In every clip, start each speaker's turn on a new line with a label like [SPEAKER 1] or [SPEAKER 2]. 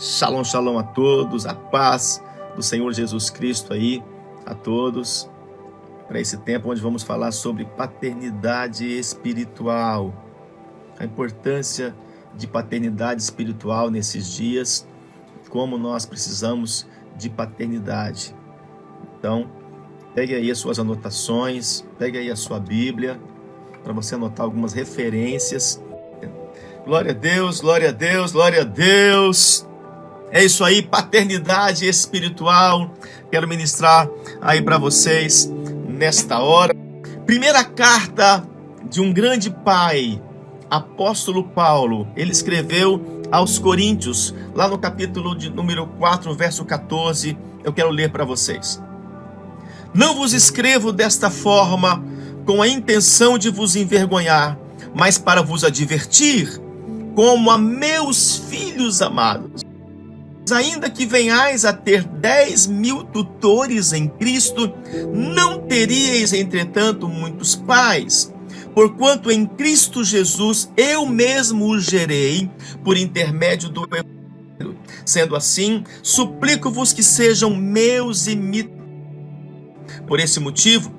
[SPEAKER 1] Shalom, shalom a todos, a paz do Senhor Jesus Cristo aí a todos, para esse tempo onde vamos falar sobre paternidade espiritual, a importância de paternidade espiritual nesses dias, como nós precisamos de paternidade. Então, pegue aí as suas anotações, pegue aí a sua Bíblia, para você anotar algumas referências. Glória a Deus, glória a Deus, glória a Deus. É isso aí, paternidade espiritual. Quero ministrar aí para vocês nesta hora. Primeira carta de um grande pai, apóstolo Paulo. Ele escreveu aos Coríntios, lá no capítulo de número 4, verso 14. Eu quero ler para vocês. Não vos escrevo desta forma com a intenção de vos envergonhar, mas para vos advertir, como a meus filhos amados. Ainda que venhais a ter 10.000 tutores em Cristo, não teríeis, entretanto, muitos pais, porquanto em Cristo Jesus eu mesmo os gerei por intermédio do Evangelho. Sendo assim, suplico-vos que sejam meus imitadores. Por esse motivo,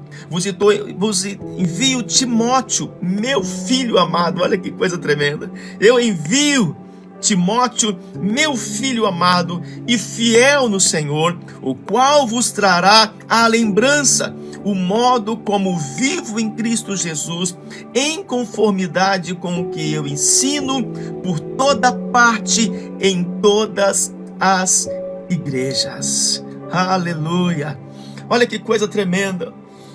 [SPEAKER 1] vos envio Timóteo, meu filho amado. Olha que coisa tremenda. Eu envio Timóteo, meu filho amado e fiel no Senhor, o qual vos trará à lembrança o modo como vivo em Cristo Jesus, em conformidade com o que eu ensino por toda parte, em todas as igrejas. Aleluia! Olha que coisa tremenda.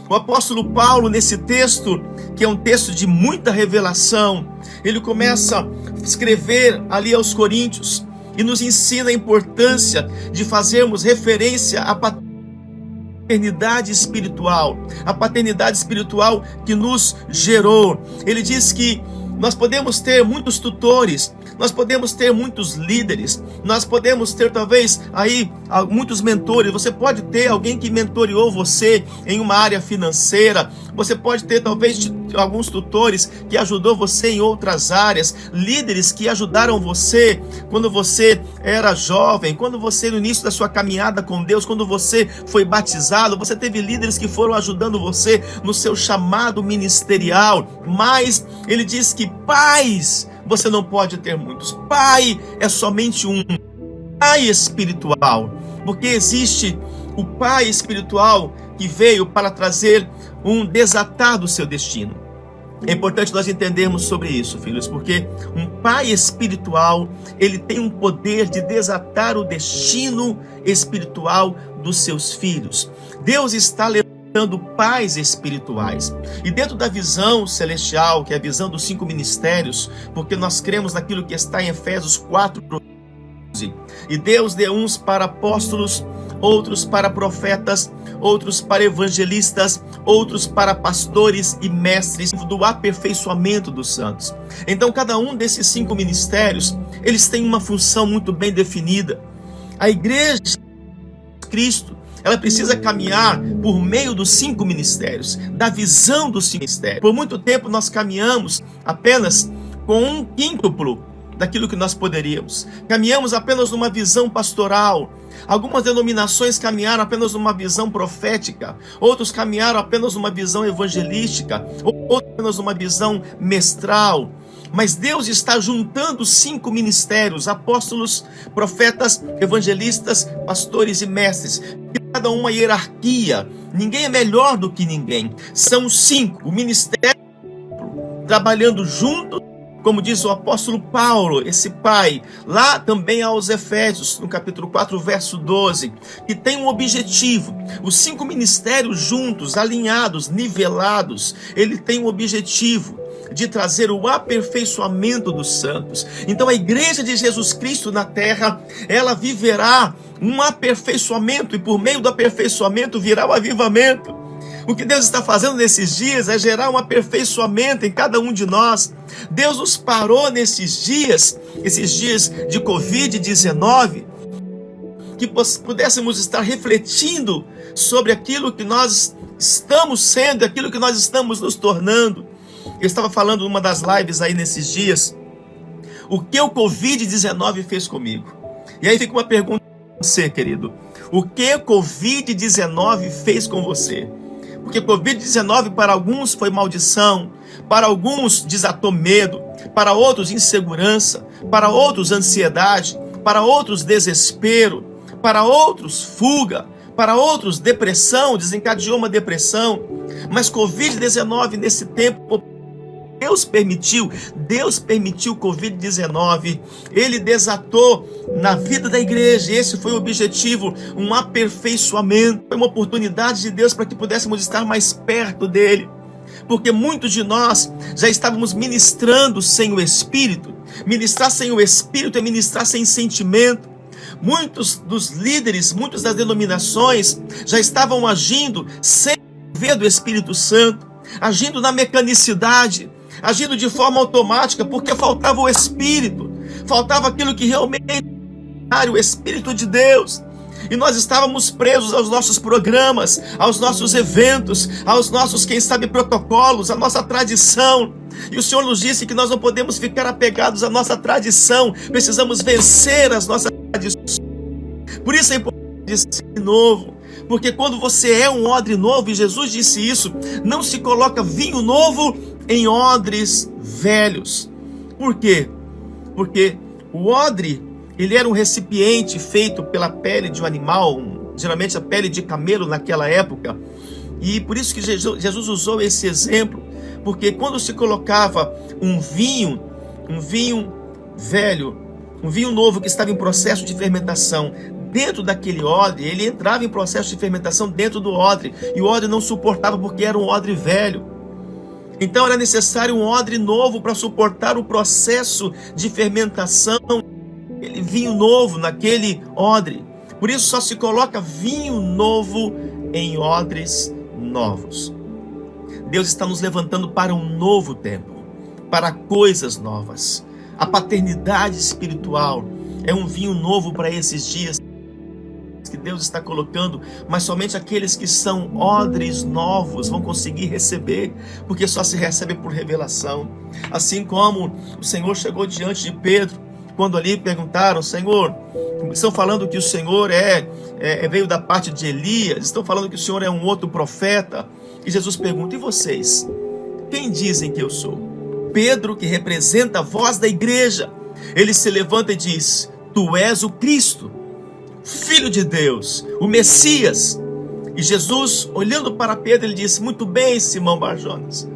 [SPEAKER 1] O apóstolo Paulo, nesse texto, que é um texto de muita revelação, ele começa a escrever ali aos Coríntios e nos ensina a importância de fazermos referência à paternidade espiritual, a paternidade espiritual que nos gerou. Ele diz que nós podemos ter muitos tutores, nós podemos ter muitos líderes, nós podemos ter talvez aí muitos mentores. Você pode ter alguém que mentoreou você em uma área financeira, você pode ter talvez alguns tutores que ajudou você em outras áreas, líderes que ajudaram você quando você era jovem, quando você no início da sua caminhada com Deus, quando você foi batizado, você teve líderes que foram ajudando você no seu chamado ministerial. Mas ele diz que pais, você não pode ter muitos. Pai é somente um. Pai espiritual. Porque existe o pai espiritual que veio para trazer um desatar do seu destino. É importante nós entendermos sobre isso, filhos, porque um pai espiritual, ele tem um poder de desatar o destino espiritual dos seus filhos. Deus está levantando pais espirituais. E dentro da visão celestial, que é a visão dos 5 ministérios, porque nós cremos naquilo que está em Efésios 4, e Deus deu uns para apóstolos, outros para profetas, outros para evangelistas, outros para pastores e mestres, do aperfeiçoamento dos santos. Então cada um desses 5 ministérios, eles têm uma função muito bem definida. A igreja de Cristo, ela precisa caminhar por meio dos 5 ministérios, da visão dos 5 ministérios. Por muito tempo nós caminhamos apenas com um quíntuplo daquilo que nós poderíamos. Caminhamos apenas numa visão pastoral. Algumas denominações caminharam apenas numa visão profética. Outros caminharam apenas numa visão evangelística. Outros apenas numa visão mestral. Mas Deus está juntando 5 ministérios: apóstolos, profetas, evangelistas, pastores e mestres. Cada uma hierarquia. Ninguém é melhor do que ninguém. São 5. O ministério trabalhando juntos, como diz o apóstolo Paulo, esse pai, lá também aos Efésios, no capítulo 4, verso 12, que tem um objetivo. Os 5 ministérios juntos, alinhados, nivelados, ele tem um objetivo de trazer o aperfeiçoamento dos santos. Então a igreja de Jesus Cristo na terra, ela viverá um aperfeiçoamento, e por meio do aperfeiçoamento virá o avivamento. O que Deus está fazendo nesses dias é gerar um aperfeiçoamento em cada um de nós. Deus nos parou nesses dias, esses dias de Covid-19, que pudéssemos estar refletindo sobre aquilo que nós estamos sendo, aquilo que nós estamos nos tornando. Eu estava falando numa das lives aí nesses dias, o que o Covid-19 fez comigo. E aí fica uma pergunta para você, querido. O que Covid-19 fez com você? Porque Covid-19 para alguns foi maldição, para alguns desatou medo, para outros insegurança, para outros ansiedade, para outros desespero, para outros fuga, para outros depressão, desencadeou uma depressão. Mas Covid-19 nesse tempo, Deus permitiu Covid-19, ele desatou na vida da igreja, esse foi o objetivo, um aperfeiçoamento, foi uma oportunidade de Deus para que pudéssemos estar mais perto dele, porque muitos de nós já estávamos ministrando sem o Espírito. Ministrar sem o Espírito é ministrar sem sentimento. Muitos dos líderes, muitas das denominações já estavam agindo sem ver do Espírito Santo, agindo na mecanicidade, agindo de forma automática, porque faltava o Espírito, faltava aquilo que realmente era o Espírito de Deus. E nós estávamos presos aos nossos programas, aos nossos eventos, aos nossos, quem sabe, protocolos, à nossa tradição. E o Senhor nos disse que nós não podemos ficar apegados à nossa tradição, precisamos vencer as nossas tradições. Por isso é importante ser novo, porque quando você é um odre novo, e Jesus disse isso, não se coloca vinho novo em odres velhos. Por quê? Porque o odre, ele era um recipiente feito pela pele de um animal, geralmente a pele de camelo naquela época. E por isso que Jesus usou esse exemplo, porque quando se colocava um vinho velho, um vinho novo que estava em processo de fermentação, dentro daquele odre, ele entrava em processo de fermentação dentro do odre, e o odre não suportava porque era um odre velho. Então era necessário um odre novo para suportar o processo de fermentação, aquele vinho novo naquele odre. Por isso só se coloca vinho novo em odres novos. Deus está nos levantando para um novo tempo, para coisas novas. A paternidade espiritual é um vinho novo para esses dias que Deus está colocando, mas somente aqueles que são odres novos vão conseguir receber, porque só se recebe por revelação. Assim como o Senhor chegou diante de Pedro, quando ali perguntaram: Senhor, estão falando que o Senhor veio da parte de Elias, estão falando que o Senhor é um outro profeta. E Jesus pergunta: e vocês? Quem dizem que eu sou? Pedro, que representa a voz da igreja, ele se levanta e diz: tu és o Cristo, Filho de Deus, o Messias. E Jesus, olhando para Pedro, ele disse: muito bem, Simão Barjonas,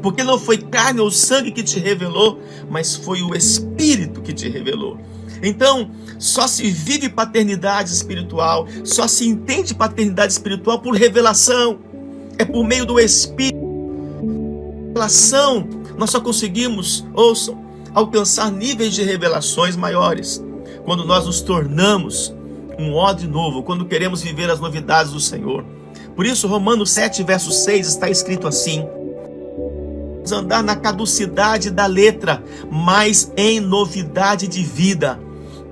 [SPEAKER 1] porque não foi carne ou sangue que te revelou, mas foi o Espírito que te revelou. Então, só se vive paternidade espiritual, só se entende paternidade espiritual por revelação. É por meio do Espírito. Revelação, nós só conseguimos, ouçam, alcançar níveis de revelações maiores quando nós nos tornamos um odre novo, quando queremos viver as novidades do Senhor. Por isso, Romanos 7, verso 6 está escrito assim: andar na caducidade da letra, mas em novidade de vida.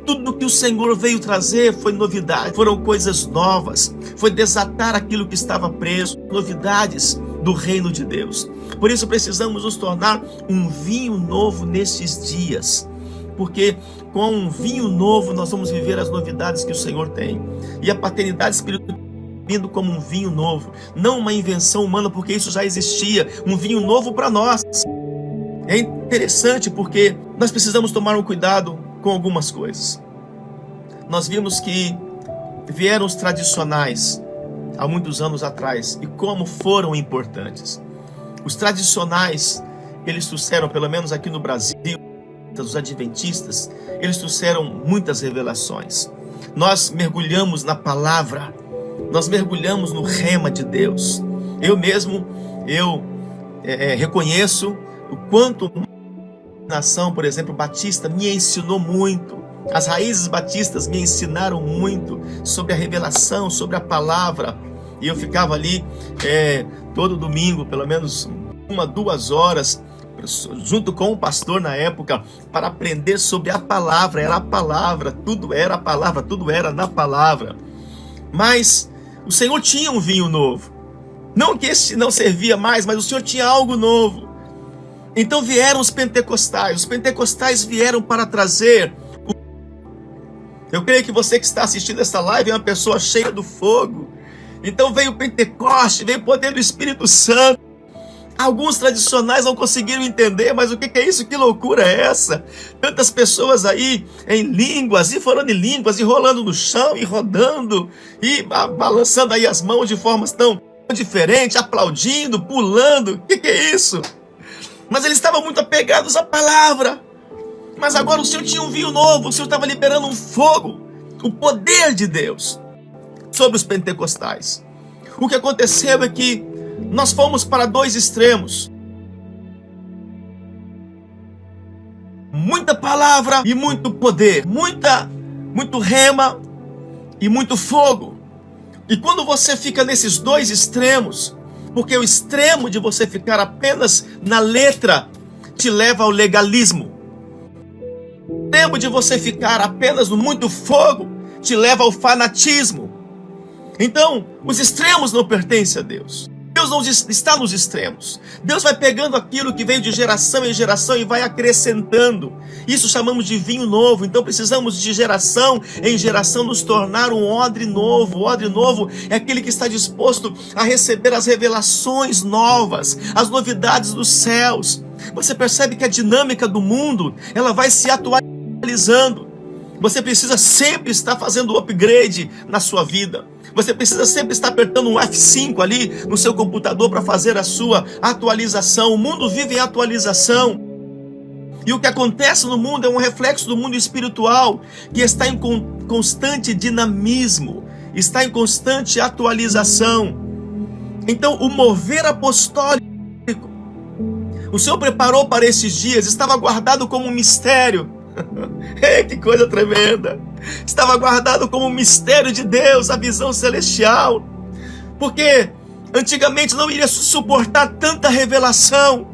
[SPEAKER 1] Tudo que o Senhor veio trazer foi novidade, foram coisas novas, foi desatar aquilo que estava preso, novidades do reino de Deus. Por isso precisamos nos tornar um vinho novo nestes dias, porque com um vinho novo nós vamos viver as novidades que o Senhor tem. E a paternidade espiritual vindo como um vinho novo, não uma invenção humana, porque isso já existia, um vinho novo para nós. É interessante porque nós precisamos tomar um cuidado com algumas coisas. Nós vimos que vieram os tradicionais há muitos anos atrás e como foram importantes. Os tradicionais, eles trouxeram, pelo menos aqui no Brasil, os adventistas, eles trouxeram muitas revelações. Nós mergulhamos na palavra, nós mergulhamos no rema de Deus. Eu mesmo, reconheço o quanto a nação, por exemplo, batista, me ensinou muito. As raízes batistas me ensinaram muito sobre a revelação, sobre a palavra. E eu ficava ali todo domingo, pelo menos 1-2 horas, junto com o pastor na época, para aprender sobre a palavra. Era a palavra, tudo era a palavra, tudo era na palavra. Mas o Senhor tinha um vinho novo. Não que esse não servia mais, mas o Senhor tinha algo novo. Então vieram os pentecostais. Os pentecostais vieram para trazer. Eu creio que você que está assistindo essa live é uma pessoa cheia do fogo. Então veio o Pentecoste, veio o poder do Espírito Santo. Alguns tradicionais não conseguiram entender, mas o que é isso? Que loucura é essa? Tantas pessoas aí em línguas, e falando em línguas, e rolando no chão, e rodando, e balançando aí as mãos de formas tão diferentes, aplaudindo, pulando. O que é isso? Mas eles estavam muito apegados à palavra. Mas agora o Senhor tinha um vinho novo, o Senhor estava liberando um fogo, o poder de Deus sobre os pentecostais. O que aconteceu é que nós fomos para dois extremos. Muita palavra e muito poder. Muito rema e muito fogo. E quando você fica nesses dois extremos, porque o extremo de você ficar apenas na letra te leva ao legalismo. O extremo de você ficar apenas no muito fogo te leva ao fanatismo. Então, os extremos não pertencem a Deus. Deus não está nos extremos. Deus vai pegando aquilo que veio de geração em geração e vai acrescentando. Isso chamamos de vinho novo. Então precisamos de geração em geração nos tornar um odre novo. O odre novo é aquele que está disposto a receber as revelações novas, as novidades dos céus. Você percebe que a dinâmica do mundo, ela vai se atualizando. Você precisa sempre estar fazendo upgrade na sua vida. Você precisa sempre estar apertando um F5 ali no seu computador para fazer a sua atualização. O mundo vive em atualização. E o que acontece no mundo é um reflexo do mundo espiritual, que está em constante dinamismo, está em constante atualização. Então, o mover apostólico, o Senhor preparou para esses dias, estava guardado como um mistério. Que coisa tremenda! Estava guardado como um mistério de Deus, a visão celestial, porque antigamente não iria suportar tanta revelação.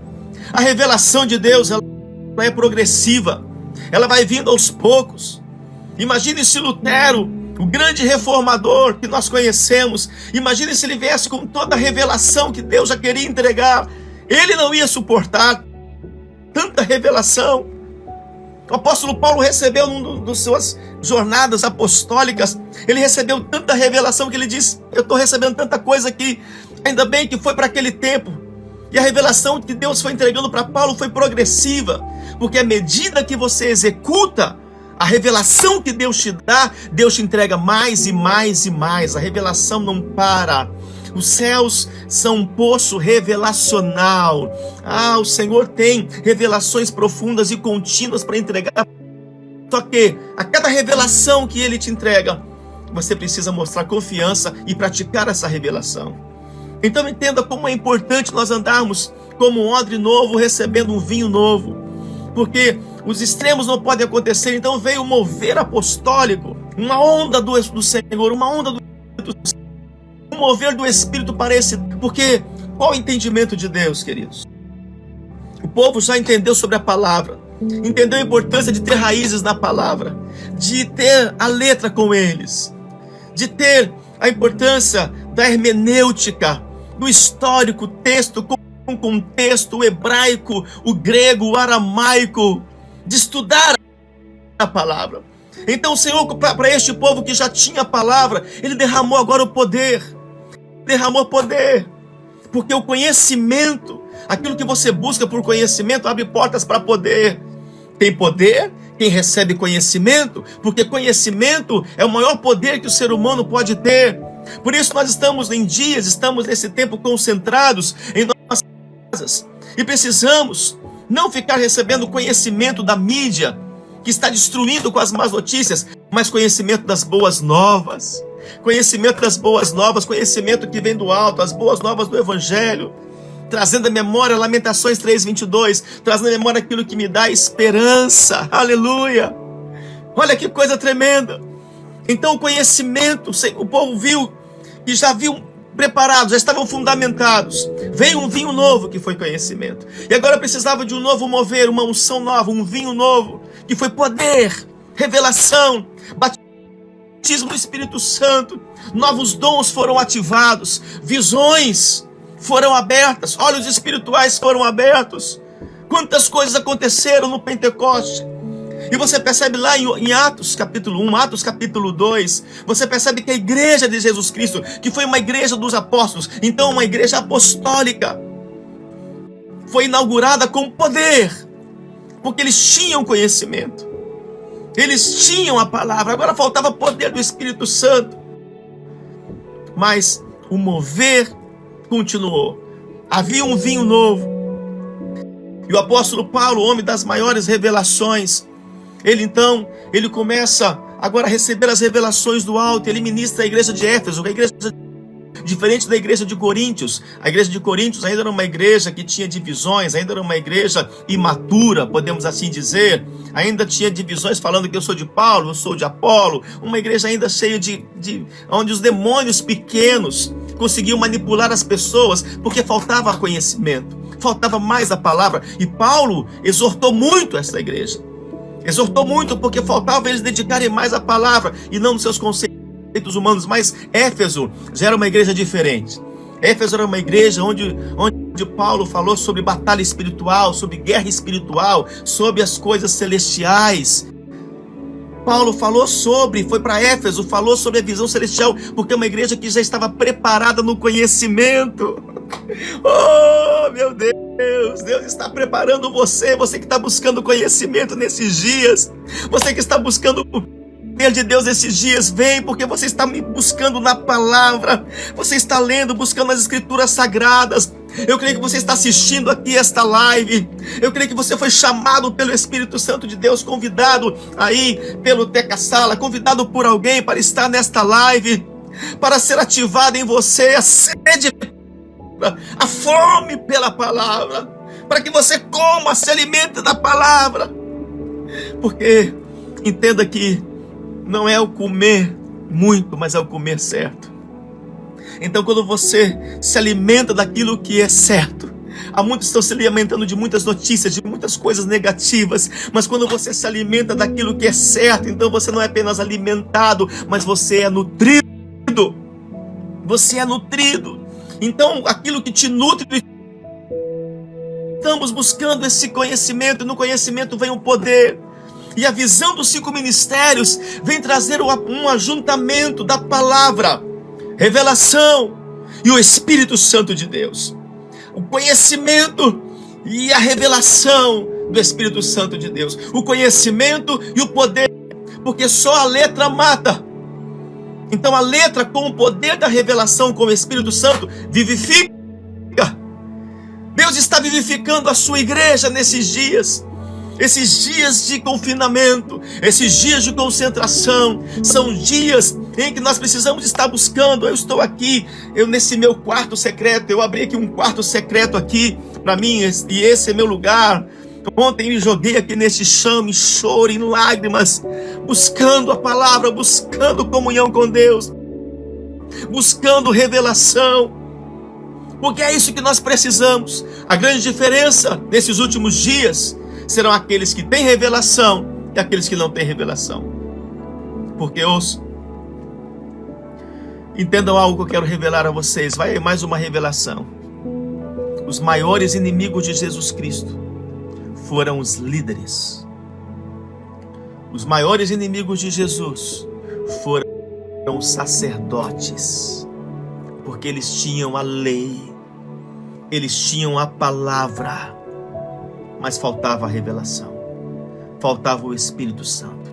[SPEAKER 1] A revelação de Deus, ela é progressiva, ela vai vindo aos poucos. Imagine se Lutero, o grande reformador que nós conhecemos, imagine se ele viesse com toda a revelação que Deus já queria entregar. Ele não ia suportar tanta revelação. O apóstolo Paulo recebeu numa das suas jornadas apostólicas, ele recebeu tanta revelação que ele diz: eu estou recebendo tanta coisa aqui, ainda bem que foi para aquele tempo. E a revelação que Deus foi entregando para Paulo foi progressiva, porque à medida que você executa a revelação que Deus te dá, Deus te entrega mais e mais e mais. A revelação não para. Os céus são um poço revelacional. O Senhor tem revelações profundas e contínuas para entregar. Só que a cada revelação que Ele te entrega, você precisa mostrar confiança e praticar essa revelação. Então entenda como é importante nós andarmos como um odre novo, recebendo um vinho novo. Porque os extremos não podem acontecer. Então veio o mover apostólico, uma onda do Senhor, uma onda do Espírito, o mover do Espírito para esse. Porque qual o entendimento de Deus, queridos? O povo já entendeu sobre a palavra, entendeu a importância de ter raízes na palavra, de ter a letra com eles, de ter a importância da hermenêutica, do histórico, texto com contexto, o hebraico, o grego, o aramaico, de estudar a palavra. Então o Senhor, para este povo que já tinha a palavra, Ele derramou agora o poder. Derramou poder. Porque o conhecimento, aquilo que você busca por conhecimento, abre portas para poder. Tem poder quem recebe conhecimento, porque conhecimento é o maior poder que o ser humano pode ter. Por isso nós estamos nesse tempo concentrados em nossas casas. E precisamos não ficar recebendo conhecimento da mídia, que está destruindo com as más notícias, mas conhecimento das boas novas. Conhecimento das boas novas, conhecimento que vem do alto, as boas novas do Evangelho, trazendo à memória Lamentações 3:22, trazendo à memória aquilo que me dá esperança. Aleluia! Olha que coisa tremenda! Então o conhecimento, o povo viu que já haviam preparados, já estavam fundamentados. Veio um vinho novo que foi conhecimento. E agora precisava de um novo mover, uma unção nova, um vinho novo, que foi poder, revelação, batismo do Espírito Santo. Novos dons foram ativados, visões foram abertas, olhos espirituais foram abertos. Quantas coisas aconteceram no Pentecoste. E você percebe lá em Atos capítulo 1, Atos capítulo 2, você percebe que a igreja de Jesus Cristo, que foi uma igreja dos apóstolos, então uma igreja apostólica, foi inaugurada com poder, porque eles tinham conhecimento, eles tinham a palavra, agora faltava poder do Espírito Santo. Mas o mover continuou. Havia um vinho novo. E o apóstolo Paulo, homem das maiores revelações, ele começa agora a receber as revelações do alto. Ele ministra a igreja de Éfeso, a igreja diferente da igreja de Coríntios. A igreja de Coríntios ainda era uma igreja que tinha divisões, ainda era uma igreja imatura, podemos assim dizer. Ainda tinha divisões falando que eu sou de Paulo, eu sou de Apolo. Uma igreja ainda cheia onde os demônios pequenos conseguiam manipular as pessoas, porque faltava conhecimento, faltava mais a palavra. E Paulo exortou muito essa igreja. Exortou muito porque faltava eles dedicarem mais à palavra e não nos seus conceitos humanos. Mas Éfeso já era uma igreja diferente. Éfeso era uma igreja onde Paulo falou sobre batalha espiritual, sobre guerra espiritual, sobre as coisas celestiais. Paulo foi para Éfeso, falou sobre a visão celestial, porque é uma igreja que já estava preparada no conhecimento. Oh, meu Deus, Deus está preparando você que está buscando conhecimento nesses dias, você que está buscando o poder de Deus esses dias, vem, porque você está me buscando na palavra, você está lendo, buscando as escrituras sagradas. Eu creio que você está assistindo aqui esta live, eu creio que você foi chamado pelo Espírito Santo de Deus, convidado aí pelo Teca Sala, convidado por alguém para estar nesta live, para ser ativada em você a sede, a fome pela palavra, para que você coma, se alimente da palavra. Porque entenda que não é o comer muito, mas é o comer certo. Então, quando você se alimenta daquilo que é certo, há muitos que estão se alimentando de muitas notícias, de muitas coisas negativas, mas quando você se alimenta daquilo que é certo, então você não é apenas alimentado, mas você é nutrido. Você é nutrido. Então, aquilo que te nutre, estamos buscando esse conhecimento, e no conhecimento vem o poder. E a visão dos 5 ministérios vem trazer um ajuntamento da palavra, revelação e o Espírito Santo de Deus. O conhecimento e a revelação do Espírito Santo de Deus. O conhecimento e o poder, porque só a letra mata. Então a letra, com o poder da revelação, com o Espírito Santo, vivifica. Deus está vivificando a sua igreja nesses dias. Esses dias de confinamento, esses dias de concentração, são dias em que nós precisamos estar buscando. Eu estou aqui, nesse meu quarto secreto, eu abri aqui um quarto secreto aqui para mim, e esse é meu lugar. Ontem me joguei aqui nesse chão, em choro, em lágrimas, buscando a palavra, buscando comunhão com Deus, buscando revelação, porque é isso que nós precisamos. A grande diferença nesses últimos dias serão aqueles que têm revelação e aqueles que não têm revelação. Porque entendam algo que eu quero revelar a vocês. Vai mais uma revelação. Os maiores inimigos de Jesus Cristo foram os líderes. Os maiores inimigos de Jesus foram os sacerdotes, porque eles tinham a lei, eles tinham a palavra, mas faltava a revelação, faltava o Espírito Santo.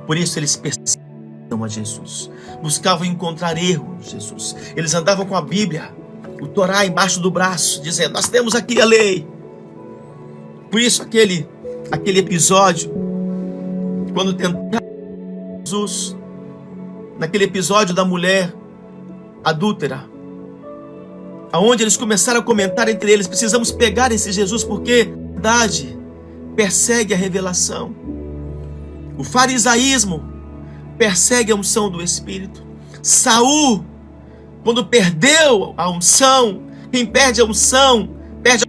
[SPEAKER 1] Por isso eles perseguiam a Jesus, buscavam encontrar erro em Jesus. Eles andavam com a Bíblia, o Torá embaixo do braço, dizendo: nós temos aqui a lei. Por isso aquele episódio, quando tentaram Jesus, naquele episódio da mulher adúltera, aonde eles começaram a comentar entre eles: precisamos pegar esse Jesus, porque a verdade persegue a revelação. O farisaísmo persegue a unção do Espírito. Saul, quando perdeu a unção, quem perde a unção perde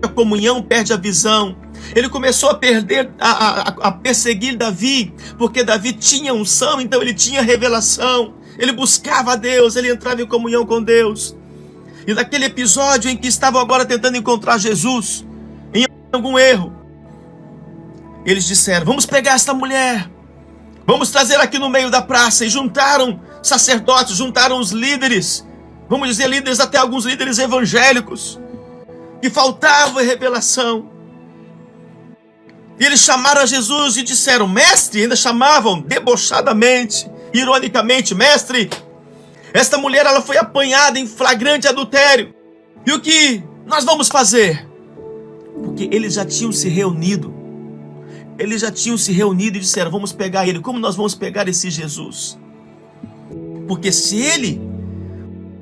[SPEAKER 1] a comunhão, perde a visão. Ele começou a perseguir Davi, porque Davi tinha unção, então ele tinha revelação. Ele buscava a Deus, ele entrava em comunhão com Deus. E naquele episódio em que estavam agora tentando encontrar Jesus em algum erro, eles disseram: vamos pegar esta mulher, vamos trazer aqui no meio da praça. E juntaram sacerdotes, juntaram os líderes, vamos dizer líderes, até alguns líderes evangélicos, que faltava revelação. E eles chamaram a Jesus e disseram: mestre, ainda chamavam debochadamente, ironicamente: mestre, esta mulher, ela foi apanhada em flagrante adultério. E o que nós vamos fazer? Porque eles já tinham se reunido. Eles já tinham se reunido e disseram: vamos pegar ele. Como nós vamos pegar esse Jesus? Porque se ele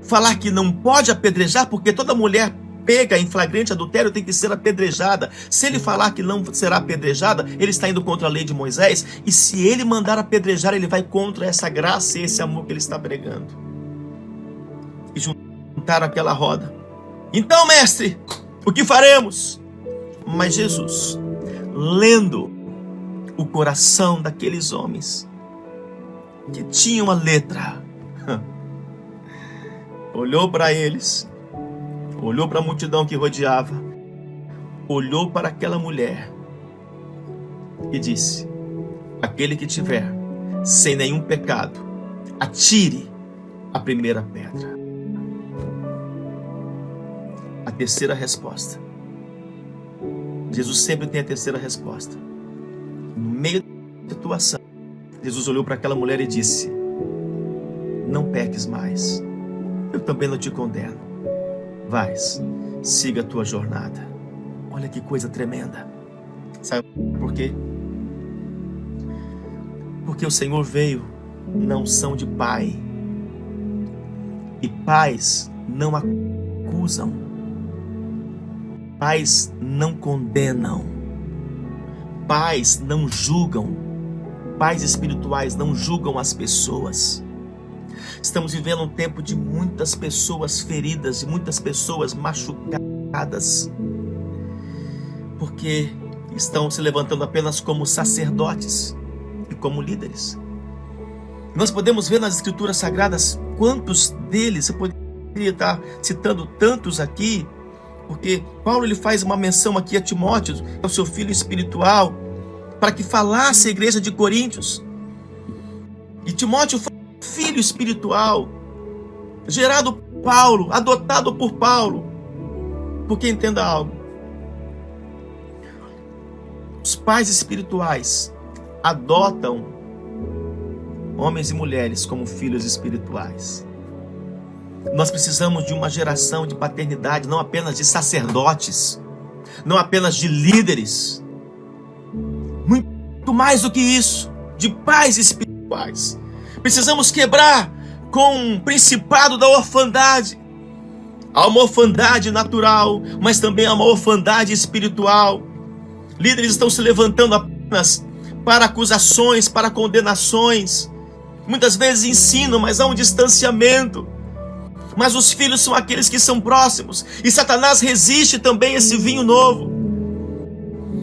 [SPEAKER 1] falar que não pode apedrejar, porque toda mulher pega em flagrante adultério tem que ser apedrejada. Se ele falar que não será apedrejada, ele está indo contra a lei de Moisés. E se ele mandar apedrejar, ele vai contra essa graça e esse amor que ele está pregando. E juntaram aquela roda. Então, mestre, o que faremos? Mas Jesus, lendo o coração daqueles homens que tinham a letra, olhou para eles, olhou para a multidão que rodeava, olhou para aquela mulher e disse: aquele que tiver sem nenhum pecado, atire a primeira pedra. A terceira resposta. Jesus sempre tem a terceira resposta. No meio da situação, Jesus olhou para aquela mulher e disse: não peques mais, eu também não te condeno. Vais, siga a tua jornada. Olha que coisa tremenda. Sabe por quê? Porque o Senhor veio na unção de Pai. E pais não acusam. Pais não condenam. Pais não julgam. Pais espirituais não julgam as pessoas. Estamos vivendo um tempo de muitas pessoas feridas, de muitas pessoas machucadas, porque estão se levantando apenas como sacerdotes e como líderes. Nós podemos ver nas Escrituras Sagradas quantos deles, você poderia estar citando tantos aqui, porque Paulo ele faz uma menção aqui a Timóteo, que é o seu filho espiritual, para que falasse a igreja de Coríntios. E Timóteo foi filho espiritual, gerado por Paulo, adotado por Paulo. Porque entenda algo: os pais espirituais adotam homens e mulheres como filhos espirituais. Nós precisamos de uma geração de paternidade, não apenas de sacerdotes, não apenas de líderes, muito mais do que isso, de pais espirituais. Precisamos quebrar com o principado da orfandade. Há uma orfandade natural, mas também há uma orfandade espiritual. Líderes estão se levantando apenas para acusações, para condenações. Muitas vezes ensinam, mas há um distanciamento. Mas os filhos são aqueles que são próximos. E Satanás resiste também a esse vinho novo.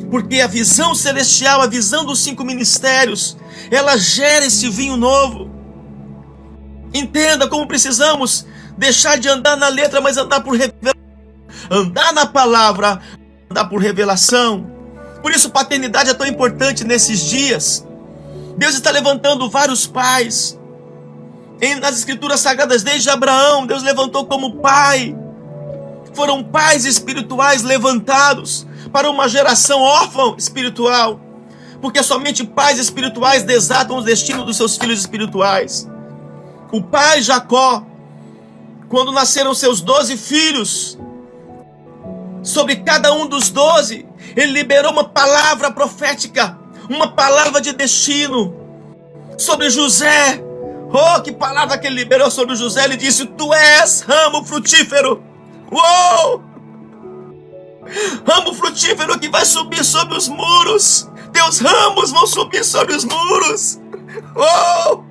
[SPEAKER 1] Porque a visão celestial, a visão dos 5 ministérios, ela gera esse vinho novo. Entenda como precisamos deixar de andar na letra, mas andar por revelação. Andar na palavra, andar por revelação. Por isso paternidade é tão importante nesses dias. Deus está levantando vários pais. Nas Escrituras Sagradas, desde Abraão, Deus levantou como pai. Foram pais espirituais levantados para uma geração órfã espiritual. Porque somente pais espirituais desatam os destinos dos seus filhos espirituais. O pai Jacó, quando nasceram seus 12 filhos, sobre cada um dos 12, ele liberou uma palavra profética, uma palavra de destino sobre José. Oh, que palavra que ele liberou sobre José! Ele disse: tu és ramo frutífero. Uou! Ramo frutífero que vai subir sobre os muros. Teus ramos vão subir sobre os muros. Oh!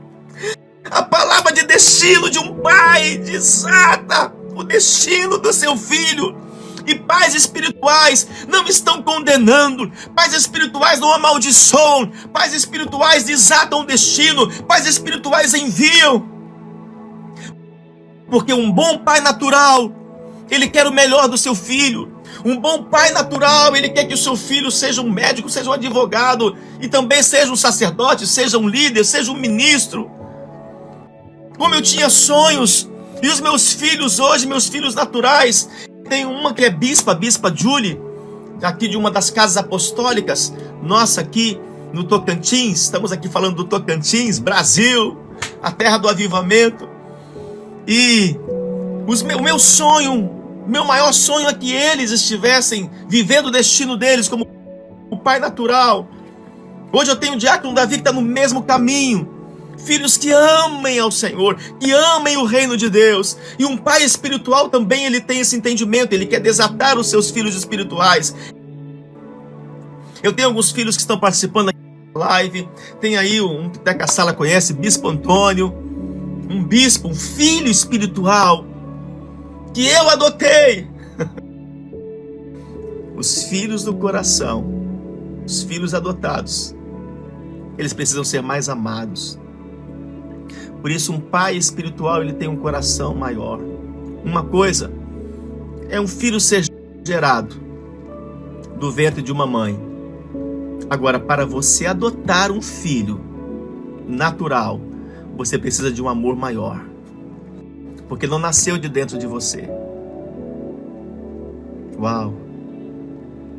[SPEAKER 1] A palavra de destino de um pai desata o destino do seu filho. E pais espirituais não estão condenando, pais espirituais não amaldiçoam, pais espirituais desatam o destino, pais espirituais enviam. Porque um bom pai natural Ele quer o melhor do seu filho. Um bom pai natural, ele quer que o seu filho seja um médico, seja um advogado, e também seja um sacerdote, seja um líder, seja um ministro. Como eu tinha sonhos, e os meus filhos hoje, meus filhos naturais, tem uma que é bispa, a bispa Julie, aqui de uma das casas apostólicas, nossa, aqui no Tocantins, estamos aqui falando do Tocantins, Brasil, a terra do avivamento. E o meu sonho, meu maior sonho é que eles estivessem vivendo o destino deles como o pai natural. Hoje eu tenho o diácono Davi que está no mesmo caminho. Filhos que amem ao Senhor, que amem o reino de Deus. E um pai espiritual também, ele tem esse entendimento, ele quer desatar os seus filhos espirituais. Eu tenho alguns filhos que estão participando aqui da live. Tem aí um que até que a sala conhece, Bispo Antônio. Um bispo, um filho espiritual que eu adotei. Os filhos do coração, os filhos adotados, eles precisam ser mais amados. Por isso, um pai espiritual, ele tem um coração maior. Uma coisa é um filho ser gerado do ventre de uma mãe. Agora, para você adotar um filho natural, você precisa de um amor maior. Porque não nasceu de dentro de você. Uau!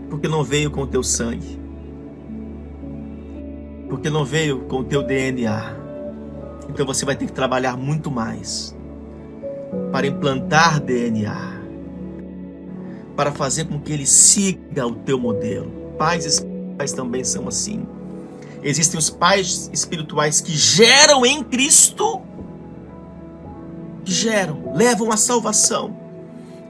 [SPEAKER 1] Porque não veio com o teu sangue. Porque não veio com o teu DNA. Então você vai ter que trabalhar muito mais para implantar DNA, para fazer com que ele siga o teu modelo. Pais espirituais também são assim. Existem os pais espirituais que geram em Cristo, que geram, levam à salvação,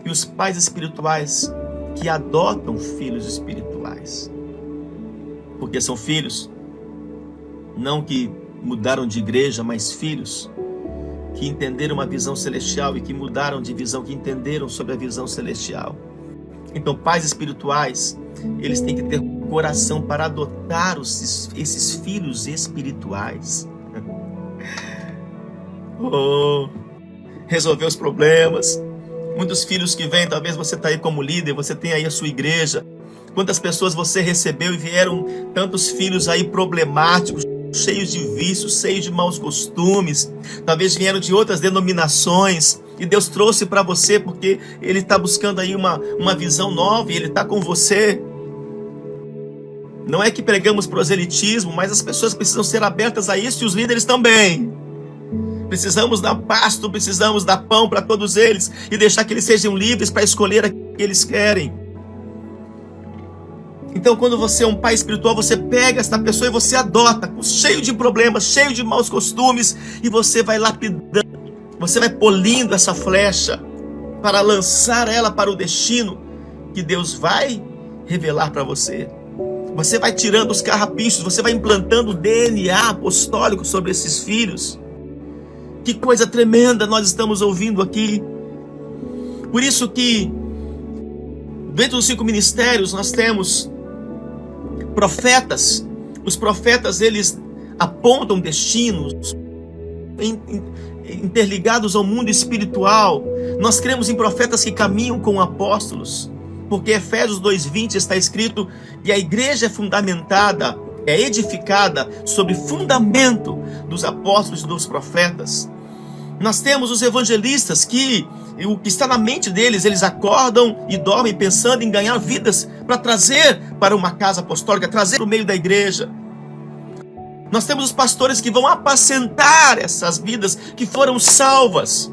[SPEAKER 1] e os pais espirituais que adotam filhos espirituais, porque são filhos não que mudaram de igreja, mas filhos que entenderam uma visão celestial e que mudaram de visão, que entenderam sobre a visão celestial. Então, pais espirituais, eles têm que ter coração para adotar esses filhos espirituais. Resolver os problemas. Muitos filhos que vêm, talvez você está aí como líder, você tem aí a sua igreja. Quantas pessoas você recebeu e vieram tantos filhos aí problemáticos, cheios de vícios, cheios de maus costumes, talvez vieram de outras denominações, e Deus trouxe para você porque Ele está buscando aí uma visão nova, e Ele está com você. Não é que pregamos proselitismo, mas as pessoas precisam ser abertas a isso, e os líderes também. Precisamos dar pasto, precisamos dar pão para todos eles, e deixar que eles sejam livres para escolher o que eles querem. Então, quando você é um pai espiritual, você pega essa pessoa e você adota, cheio de problemas, cheio de maus costumes, e você vai lapidando, você vai polindo essa flecha para lançar ela para o destino que Deus vai revelar para você. Você vai tirando os carrapichos, você vai implantando o DNA apostólico sobre esses filhos. Que coisa tremenda nós estamos ouvindo aqui. Por isso que dentro dos 5 ministérios nós temos profetas. Os profetas, eles apontam destinos interligados ao mundo espiritual. Nós cremos em profetas que caminham com apóstolos, porque Efésios 2:20 está escrito que a igreja é fundamentada, é edificada sobre fundamento dos apóstolos e dos profetas. Nós temos os evangelistas que o que está na mente deles, eles acordam e dormem pensando em ganhar vidas para trazer para uma casa apostólica, trazer para o meio da igreja. Nós temos os pastores que vão apacentar essas vidas que foram salvas,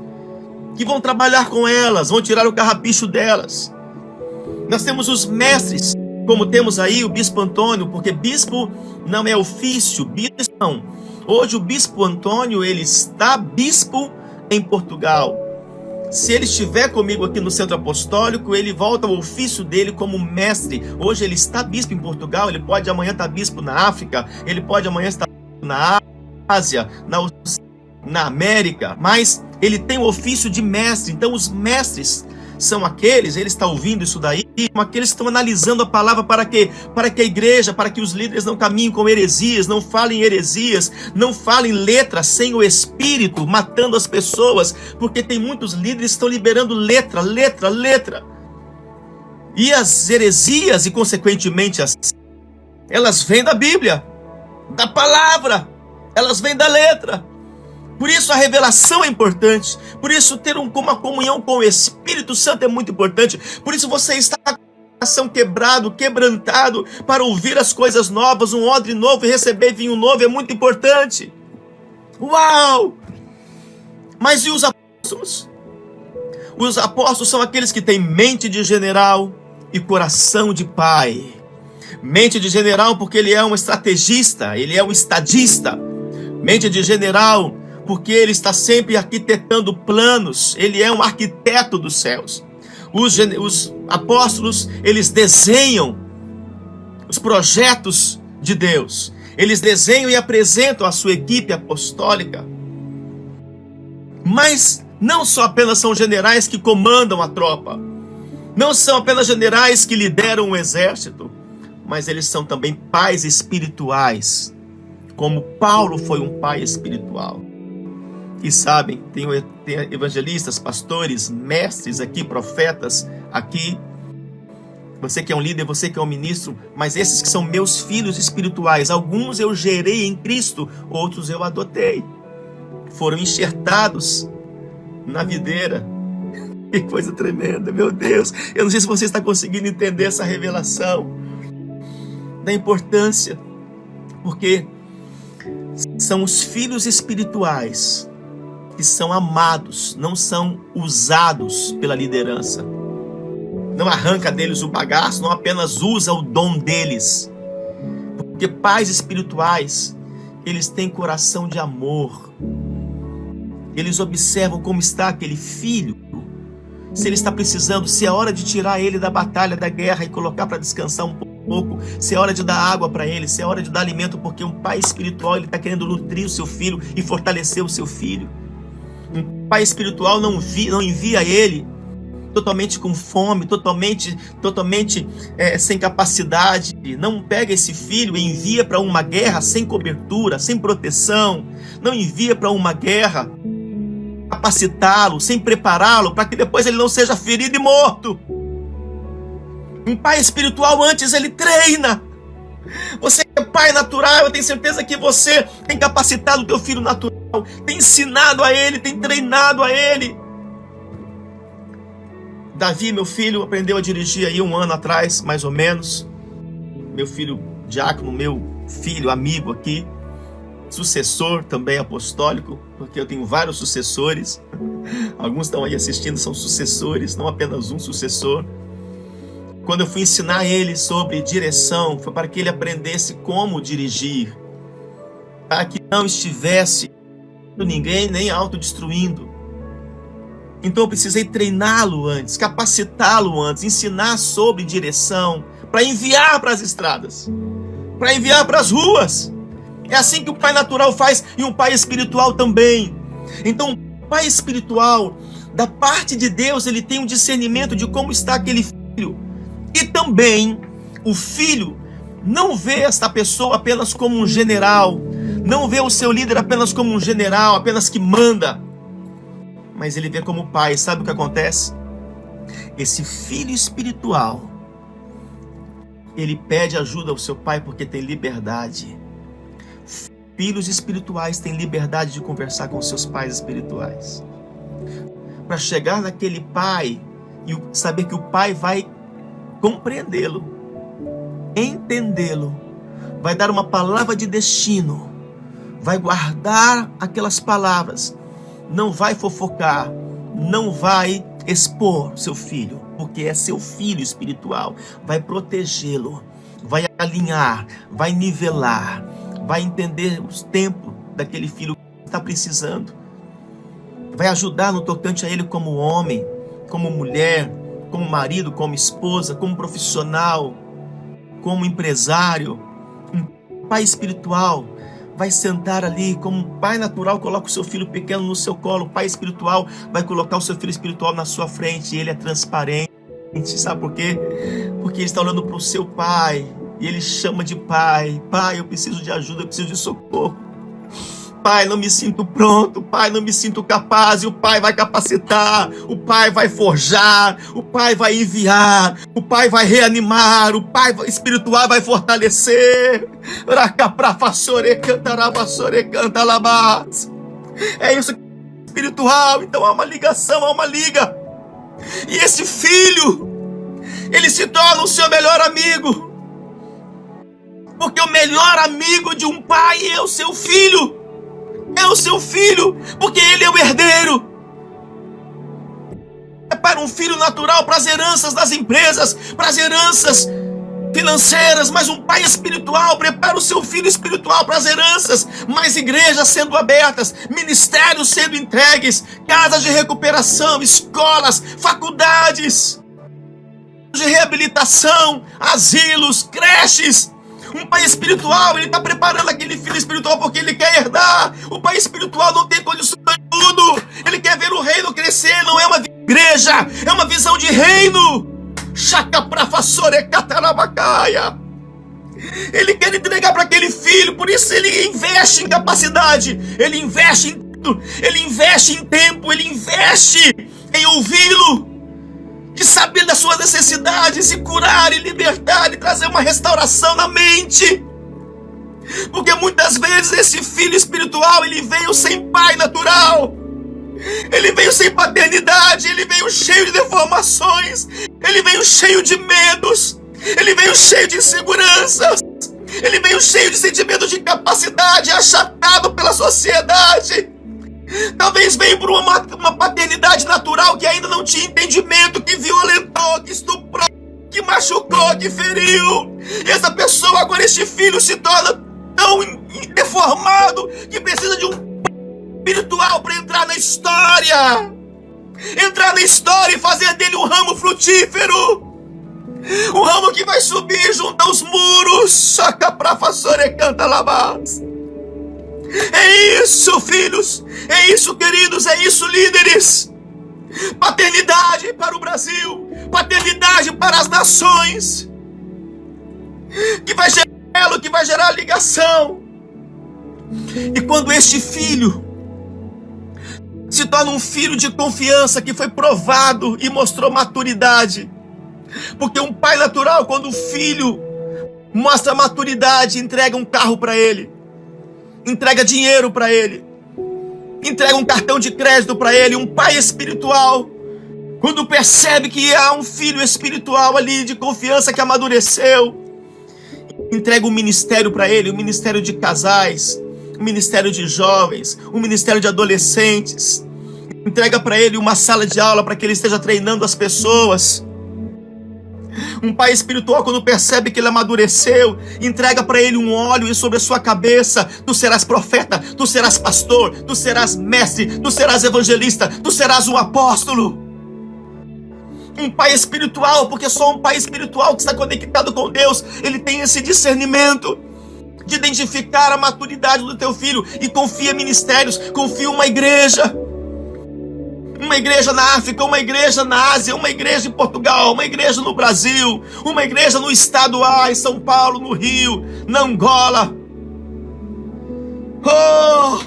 [SPEAKER 1] que vão trabalhar com elas, vão tirar o carrapicho delas. Nós temos os mestres, como temos aí o Bispo Antônio, porque bispo não é ofício, bispo não. Hoje o Bispo Antônio, ele está bispo em Portugal. Se ele estiver comigo aqui no Centro Apostólico, ele volta ao ofício dele como mestre. Hoje ele está bispo em Portugal, ele pode amanhã estar bispo na África, ele pode amanhã estar na Ásia, na América, mas ele tem o ofício de mestre. Então os mestres são aqueles, ele está ouvindo isso daí, são aqueles que estão analisando a palavra para que a igreja, para que os líderes não caminhem com heresias, não falem heresias, não falem letras sem o Espírito, matando as pessoas, porque tem muitos líderes que estão liberando letra. E as heresias, e consequentemente elas vêm da Bíblia, da palavra, elas vêm da letra. Por isso a revelação é importante. Por isso ter uma comunhão com o Espírito Santo é muito importante. Por isso você está com o coração quebrantado para ouvir as coisas novas, um odre novo e receber vinho novo é muito importante. Uau! Mas e os apóstolos? Os apóstolos são aqueles que têm mente de general e coração de pai. Mente de general porque ele é um estrategista, ele é um estadista. Mente de general porque ele está sempre arquitetando planos, ele é um arquiteto dos céus. Os apóstolos, eles desenham os projetos de Deus, eles desenham e apresentam a sua equipe apostólica. Mas não só apenas são generais que comandam a tropa, não são apenas generais que lideram o exército, mas eles são também pais espirituais, como Paulo foi um pai espiritual. E sabem, tem evangelistas, pastores, mestres aqui, profetas aqui. Você que é um líder, você que é um ministro, mas esses que são meus filhos espirituais, alguns eu gerei em Cristo, outros eu adotei. Foram enxertados na videira. Que coisa tremenda, meu Deus. Eu não sei se você está conseguindo entender essa revelação da importância, porque são os filhos espirituais que são amados, não são usados pela liderança. Não arranca deles o bagaço, não apenas usa o dom deles. Porque pais espirituais, eles têm coração de amor. Eles observam como está aquele filho. Se ele está precisando, se é hora de tirar ele da batalha, da guerra e colocar para descansar um pouco, se é hora de dar água para ele, se é hora de dar alimento, porque um pai espiritual, ele está querendo nutrir o seu filho e fortalecer o seu filho. Um pai espiritual não envia ele totalmente com fome, totalmente sem capacidade. Não pega esse filho e envia para uma guerra sem cobertura, sem proteção. Não envia para uma guerra capacitá-lo, sem prepará-lo, para que depois ele não seja ferido e morto. Um pai espiritual, antes ele treina. Você que é pai natural, eu tenho certeza que você tem capacitado o teu filho natural, tem ensinado a ele, tem treinado a ele. Davi, meu filho, aprendeu a dirigir aí 1 ano atrás, mais ou menos. Meu filho diácono, meu filho amigo aqui, sucessor também apostólico, porque eu tenho vários sucessores. Alguns estão aí assistindo, são sucessores, não apenas um sucessor. Quando eu fui ensinar ele sobre direção, foi para que ele aprendesse como dirigir, para que não estivesse ninguém nem autodestruindo. Então eu precisei treiná-lo antes, capacitá-lo antes, ensinar sobre direção, para enviar para as estradas, para enviar para as ruas. É assim que o pai natural faz e um pai espiritual também. Então o pai espiritual, da parte de Deus, ele tem um discernimento de como está aquele filho. E também o filho não vê esta pessoa apenas como um general, não vê o seu líder apenas como um general, apenas que manda, mas ele vê como pai. Sabe o que acontece? Esse filho espiritual, ele pede ajuda ao seu pai porque tem liberdade. Filhos espirituais têm liberdade de conversar com seus pais espirituais, para chegar naquele pai e saber que o pai vai compreendê-lo, entendê-lo, vai dar uma palavra de destino, vai guardar aquelas palavras, não vai fofocar, não vai expor seu filho, porque é seu filho espiritual, vai protegê-lo, vai alinhar, vai nivelar, vai entender os tempos daquele filho que está precisando, vai ajudar no tocante a ele como homem, como mulher, como marido, como esposa, como profissional, como empresário. Um pai espiritual vai sentar ali como um pai natural coloca o seu filho pequeno no seu colo. O pai espiritual vai colocar o seu filho espiritual na sua frente, e ele é transparente. Sabe por quê? Porque ele está olhando para o seu pai e ele chama de pai. Pai, eu preciso de ajuda, eu preciso de socorro. Pai, não me sinto pronto. Pai, não me sinto capaz. E o pai vai capacitar, o pai vai forjar, o pai vai enviar, o pai vai reanimar, o pai espiritual vai fortalecer. É isso que é espiritual. Então há uma ligação, há uma liga. E esse filho, ele se torna o seu melhor amigo. Porque o melhor amigo de um pai é o seu filho. É o seu filho, porque ele é o herdeiro. É para um filho natural, para as heranças das empresas, para as heranças financeiras, mas um pai espiritual prepara o seu filho espiritual para as heranças, mais igrejas sendo abertas, ministérios sendo entregues, casas de recuperação, escolas, faculdades de reabilitação, asilos, creches. Um pai espiritual, ele está preparando aquele filho espiritual porque ele quer herdar. O pai espiritual não tem condições de tudo. Ele quer ver o reino crescer. Não é uma igreja, é uma visão de reino. Ele quer entregar para aquele filho. Por isso ele investe em capacidade, ele investe em tudo, ele investe em tempo, ele investe em ouvi-lo, de saber das suas necessidades, e curar, e libertar, e trazer uma restauração na mente. Porque muitas vezes esse filho espiritual, ele veio sem pai natural, ele veio sem paternidade, ele veio cheio de deformações, ele veio cheio de medos, ele veio cheio de inseguranças, ele veio cheio de sentimento de incapacidade, achatado pela sociedade. Talvez veio por uma paternidade natural que ainda não tinha entendimento, que violentou, que estuprou, que machucou, que feriu. E essa pessoa, agora este filho, se torna tão deformado que precisa de um espiritual para entrar na história. Entrar na história e fazer dele um ramo frutífero. Um ramo que vai subir junto aos muros. É isso, filhos. É isso, queridos. É isso, líderes. Paternidade para o Brasil. Paternidade para as nações. Que vai gerar ligação. E quando este filho se torna um filho de confiança, que foi provado e mostrou maturidade. Porque um pai natural, quando o filho mostra maturidade, entrega um carro para ele, entrega dinheiro para ele, entrega um cartão de crédito para ele. Um pai espiritual, quando percebe que há um filho espiritual ali de confiança que amadureceu, entrega um ministério para ele, um ministério de casais, um ministério de jovens, um ministério de adolescentes. Entrega para ele uma sala de aula para que ele esteja treinando as pessoas. Um pai espiritual, quando percebe que ele amadureceu, entrega para ele um óleo, e sobre a sua cabeça tu serás profeta, tu serás pastor, tu serás mestre, tu serás evangelista, tu serás um apóstolo. Um pai espiritual, porque só um pai espiritual que está conectado com Deus, ele tem esse discernimento de identificar a maturidade do teu filho e confia ministérios, confia uma igreja na África, uma igreja na Ásia, uma igreja em Portugal, uma igreja no Brasil, uma igreja no estado A, em São Paulo, no Rio, na Angola. Oh!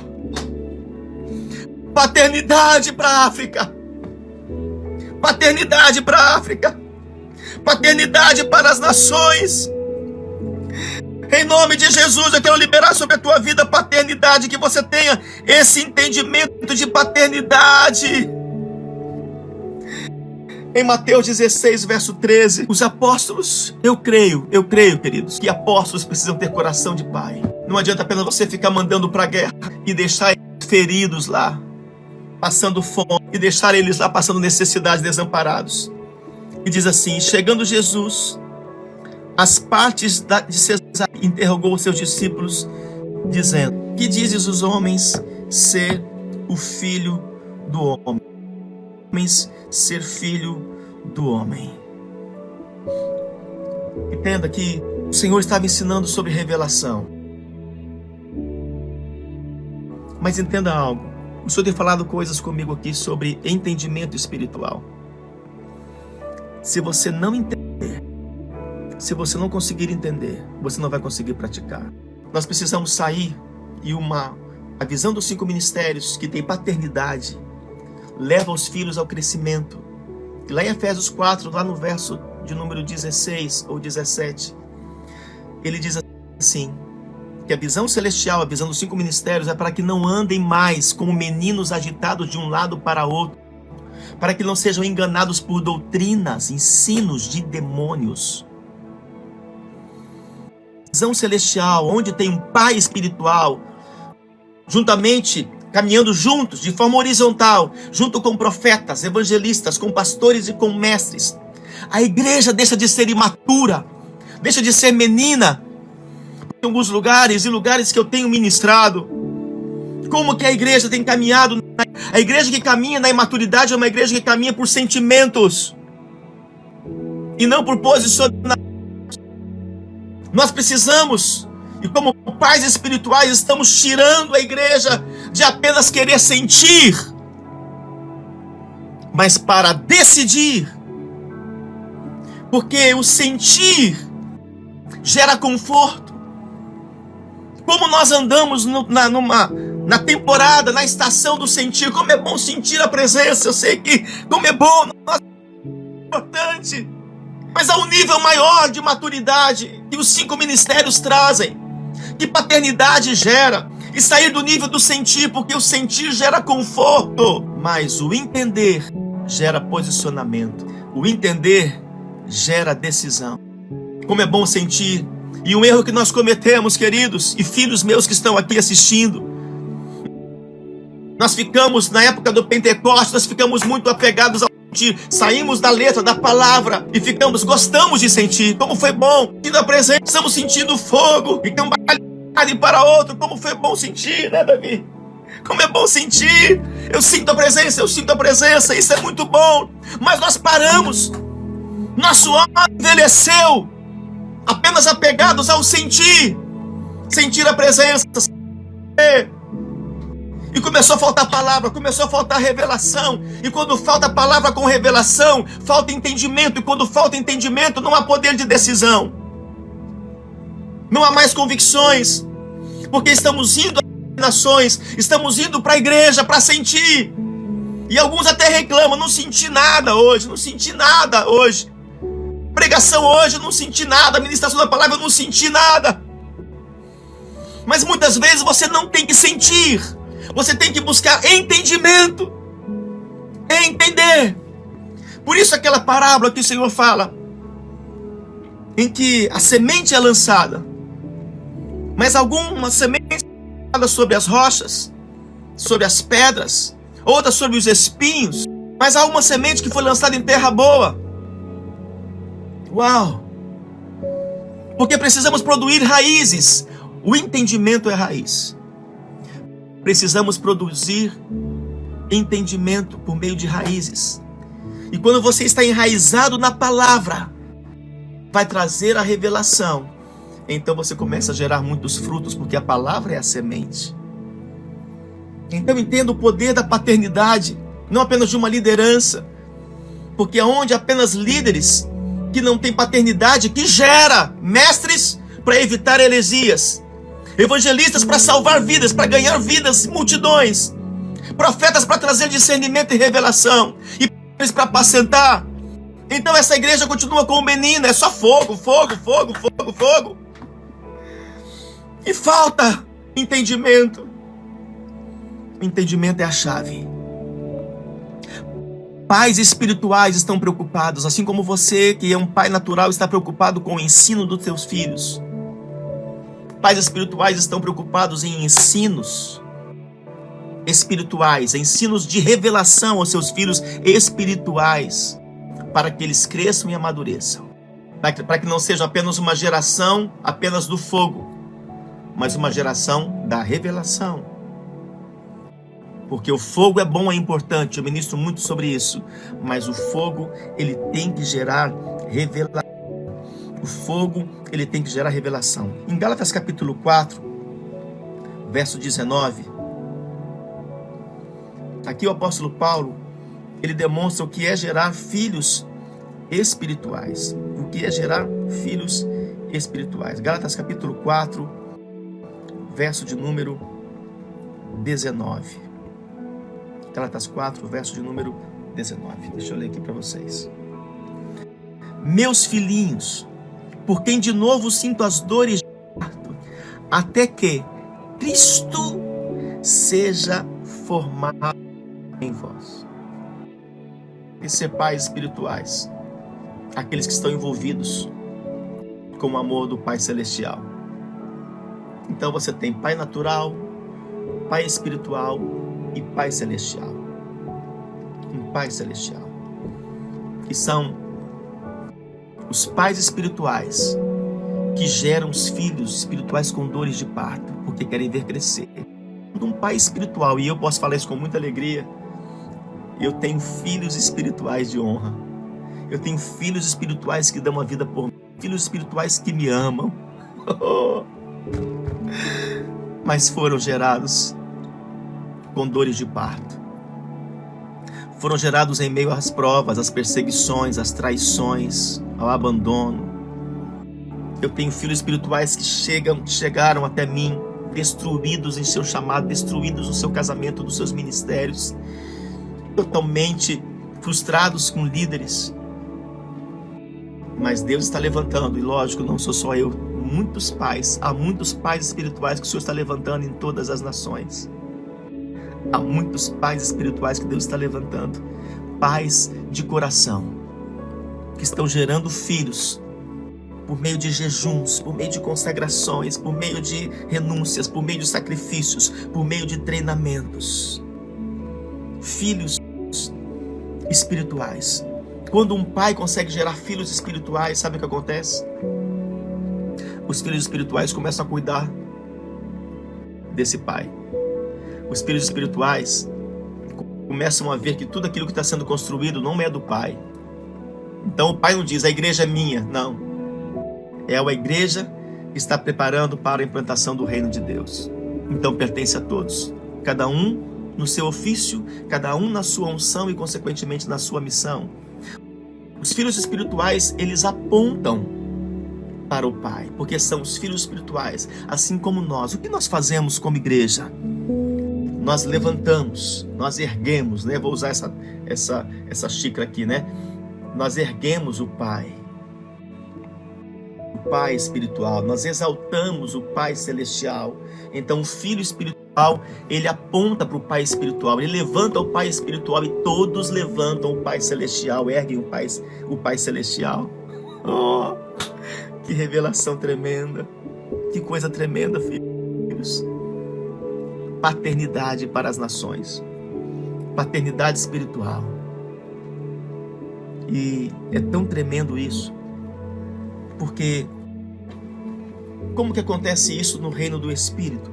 [SPEAKER 1] Paternidade para a África. Paternidade para a África. Paternidade para as nações. Em nome de Jesus, eu quero liberar sobre a tua vida paternidade, que você tenha esse entendimento de paternidade. Em Mateus 16, verso 13, os apóstolos, eu creio, queridos, que apóstolos precisam ter coração de pai. Não adianta apenas você ficar mandando para a guerra e deixar eles feridos lá, passando fome, e deixar eles lá passando necessidade, desamparados. E diz assim: chegando Jesus às partes de Cesareia, interrogou os seus discípulos, dizendo: que dizes os homens ser o filho do homem? Ser filho do homem. Entenda que o Senhor estava ensinando sobre revelação. Mas entenda algo. O Senhor tem falado coisas comigo aqui sobre entendimento espiritual. Se você não entender, se você não conseguir entender, você não vai conseguir praticar. Nós precisamos sair e a visão dos 5 ministérios que tem paternidade leva os filhos ao crescimento. E lá em Efésios 4, lá no verso de número 16 ou 17, ele diz assim, que a visão celestial, a visão dos 5 ministérios é para que não andem mais como meninos agitados de um lado para outro, para que não sejam enganados por doutrinas, ensinos de demônios. Visão celestial, onde tem um pai espiritual, juntamente, caminhando juntos, de forma horizontal, junto com profetas, evangelistas, com pastores e com mestres. A igreja deixa de ser imatura, deixa de ser menina. Em alguns lugares, e lugares que eu tenho ministrado, como que a igreja tem caminhado? A igreja que caminha na imaturidade é uma igreja que caminha por sentimentos e não por posicionamento. Nós precisamos, e como pais espirituais, estamos tirando a igreja de apenas querer sentir, mas para decidir. Porque o sentir gera conforto. Como nós andamos na temporada, na estação do sentir, como é bom sentir a presença. Eu sei que como é bom, é importante. Mas há um nível maior de maturidade que os 5 ministérios trazem, que paternidade gera, e sair do nível do sentir, porque o sentir gera conforto, mas o entender gera posicionamento, o entender gera decisão. Como é bom sentir. E um erro que nós cometemos, queridos, e filhos meus que estão aqui assistindo, nós ficamos, na época do Pentecostes, nós ficamos muito apegados ao sentir. Saímos da letra, da palavra, e gostamos de sentir. Como foi bom, sentindo a presença, estamos sentindo fogo, e um batalha para outro. Como foi bom sentir, né, Davi? Como é bom sentir. Eu sinto a presença, isso é muito bom. Mas nós paramos. Nosso homem envelheceu apenas apegados ao sentir a presença, e começou a faltar palavra, começou a faltar revelação, e quando falta palavra com revelação, falta entendimento, e quando falta entendimento, não há poder de decisão, não há mais convicções, porque estamos indo às nações, estamos indo para a igreja para sentir, e alguns até reclamam, não senti nada hoje, pregação hoje, eu não senti nada. A ministração da palavra, eu não senti nada. Mas muitas vezes você não tem que sentir. Você tem que buscar entendimento. Entender. Por isso aquela parábola que o Senhor fala, em que a semente é lançada, mas algumas sementes são lançadas sobre as rochas, sobre as pedras, outras sobre os espinhos, mas há uma semente que foi lançada em terra boa. Uau! Porque precisamos produzir raízes. O entendimento é raiz. Precisamos produzir entendimento por meio de raízes. E quando você está enraizado na palavra, vai trazer a revelação. Então você começa a gerar muitos frutos, porque a palavra é a semente. Então entenda o poder da paternidade, não apenas de uma liderança. Porque onde apenas líderes que não tem paternidade, que gera mestres para evitar heresias, evangelistas para salvar vidas, para ganhar vidas, multidões, profetas para trazer discernimento e revelação, e para apacentar. Então essa igreja continua como menina, é só fogo, e falta entendimento. Entendimento é a chave. Pais espirituais estão preocupados, assim como você, que é um pai natural, está preocupado com o ensino dos seus filhos. Pais espirituais estão preocupados em ensinos espirituais, ensinos de revelação aos seus filhos espirituais, para que eles cresçam e amadureçam. Para que não seja apenas uma geração apenas do fogo, mas uma geração da revelação. Porque o fogo é bom, é importante, eu ministro muito sobre isso, mas o fogo, ele tem que gerar revelação. O fogo, ele tem que gerar revelação. Em Gálatas capítulo 4, verso 19, Aqui o apóstolo Paulo, ele demonstra o que é gerar filhos espirituais. O que é gerar filhos espirituais. Gálatas capítulo 4, verso de número 19. Gálatas 4, verso de número 19. Deixa eu ler aqui para vocês. Meus filhinhos, por quem de novo sinto as dores de parto, até que Cristo seja formado em vós. E ser pais espirituais, aqueles que estão envolvidos com o amor do Pai Celestial. Então você tem Pai natural, Pai espiritual e Pai celestial. Um Pai celestial, que são os pais espirituais que geram os filhos espirituais com dores de parto, porque querem ver crescer. Um pai espiritual, e eu posso falar isso com muita alegria, eu tenho filhos espirituais de honra. Eu tenho filhos espirituais que dão a vida por mim, filhos espirituais que me amam, mas foram gerados com dores de parto. Foram gerados em meio às provas, às perseguições, às traições, ao abandono. Eu tenho filhos espirituais que chegaram até mim destruídos em seu chamado, destruídos no seu casamento, nos seus ministérios, totalmente frustrados com líderes. Mas Deus está levantando, e lógico, não sou só eu, há muitos pais espirituais que o Senhor está levantando em todas as nações. Há muitos pais espirituais que Deus está levantando, pais de coração, que estão gerando filhos por meio de jejuns, por meio de consagrações, por meio de renúncias, por meio de sacrifícios, por meio de treinamentos. Filhos espirituais. Quando um pai consegue gerar filhos espirituais, sabe o que acontece? Os filhos espirituais começam a cuidar desse pai. Os filhos espirituais começam a ver que tudo aquilo que está sendo construído não é do pai. Então o pai não diz, a igreja é minha. Não. É a igreja que está preparando para a implantação do reino de Deus. Então pertence a todos. Cada um no seu ofício, cada um na sua unção e consequentemente na sua missão. Os filhos espirituais, eles apontam para o pai, porque são os filhos espirituais, assim como nós. O que nós fazemos como igreja? Nós levantamos, nós erguemos, né? Vou usar essa xícara aqui, né? Nós erguemos o Pai espiritual, nós exaltamos o Pai celestial. Então o Filho espiritual, ele aponta para o Pai espiritual, ele levanta o Pai espiritual e todos levantam o Pai celestial, erguem o Pai celestial. Oh, que revelação tremenda, que coisa tremenda, filhos. Paternidade para as nações, paternidade espiritual. E é tão tremendo isso, porque como que acontece isso no reino do Espírito?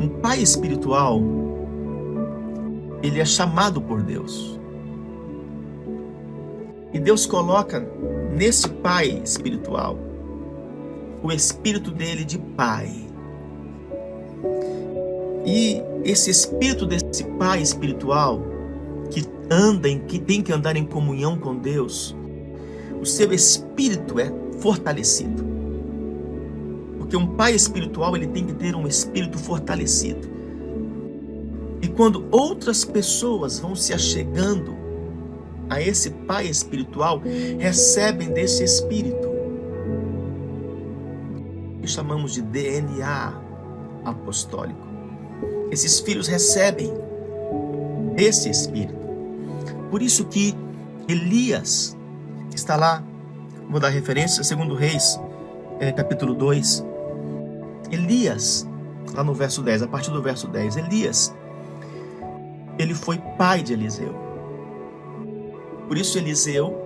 [SPEAKER 1] Um pai espiritual, ele é chamado por Deus, e Deus coloca nesse pai espiritual o espírito dele de pai. E esse espírito desse pai espiritual que tem que andar em comunhão com Deus, o seu espírito é fortalecido. Porque um pai espiritual, ele tem que ter um espírito fortalecido. E quando outras pessoas vão se achegando a esse pai espiritual, recebem desse espírito, que chamamos de DNA apostólico. Esses filhos recebem esse espírito. Por isso que Elias está lá, vou dar referência, 2 Reis, capítulo 2. Elias, lá no verso 10, a partir do verso 10, Elias, ele foi pai de Eliseu. Por isso Eliseu,